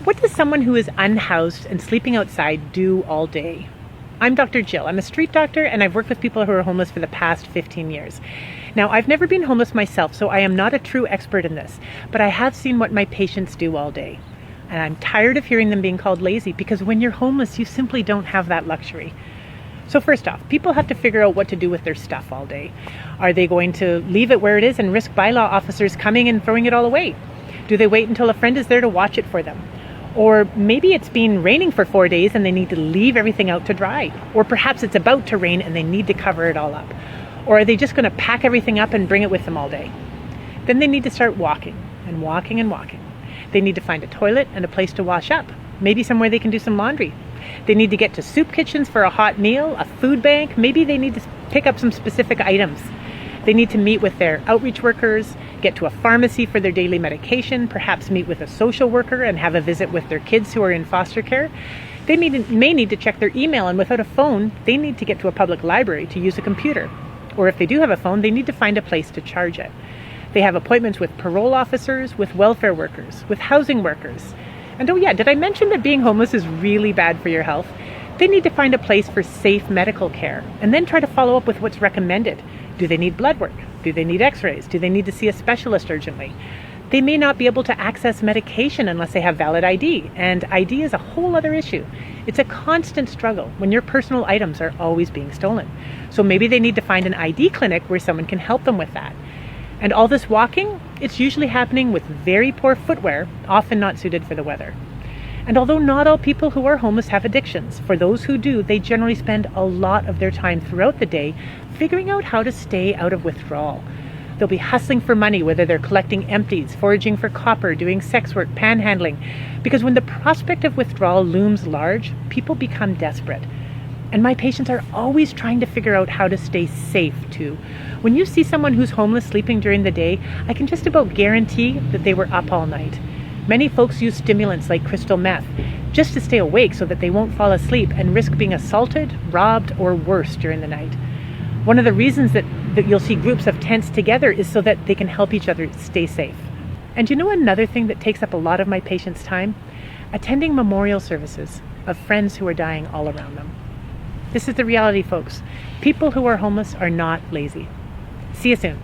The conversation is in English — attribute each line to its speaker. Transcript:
Speaker 1: What does someone who is unhoused and sleeping outside do all day? I'm Dr. Jill. I'm a street doctor and I've worked with people who are homeless for the past 15 years. Now, I've never been homeless myself, so I am not a true expert in this, but I have seen what my patients do all day. And I'm tired of hearing them being called lazy because when you're homeless, you simply don't have that luxury. So first off, people have to figure out what to do with their stuff all day. Are they going to leave it where it is and risk bylaw officers coming and throwing it all away? Do they wait until a friend is there to watch it for them? Or maybe it's been raining for 4 days and they need to leave everything out to dry. Or perhaps it's about to rain and they need to cover it all up. Or are they just going to pack everything up and bring it with them all day? Then they need to start walking and walking and walking. They need to find a toilet and a place to wash up. Maybe somewhere they can do some laundry. They need to get to soup kitchens for a hot meal, a food bank. Maybe they need to pick up some specific items. They need to meet with their outreach workers, get to a pharmacy for their daily medication, perhaps meet with a social worker and have a visit with their kids who are in foster care. They may need to check their email, and without a phone, they need to get to a public library to use a computer. Or if they do have a phone, they need to find a place to charge it. They have appointments with parole officers, with welfare workers, with housing workers. And oh yeah, did I mention that being homeless is really bad for your health? They need to find a place for safe medical care and then try to follow up with what's recommended. Do they need blood work? Do they need x-rays? Do they need to see a specialist urgently? They may not be able to access medication unless they have valid ID, and ID is a whole other issue. It's a constant struggle when your personal items are always being stolen. So maybe they need to find an ID clinic where someone can help them with that. And all this walking, it's usually happening with very poor footwear, often not suited for the weather. And although not all people who are homeless have addictions, for those who do, they generally spend a lot of their time throughout the day figuring out how to stay out of withdrawal. They'll be hustling for money, whether they're collecting empties, foraging for copper, doing sex work, panhandling. Because when the prospect of withdrawal looms large, people become desperate. And my patients are always trying to figure out how to stay safe too. When you see someone who's homeless sleeping during the day, I can just about guarantee that they were up all night. Many folks use stimulants like crystal meth just to stay awake so that they won't fall asleep and risk being assaulted, robbed, or worse during the night. One of the reasons that you'll see groups of tents together is so that they can help each other stay safe. And you know another thing that takes up a lot of my patients' time? Attending memorial services of friends who are dying all around them. This is the reality, folks. People who are homeless are not lazy. See you soon.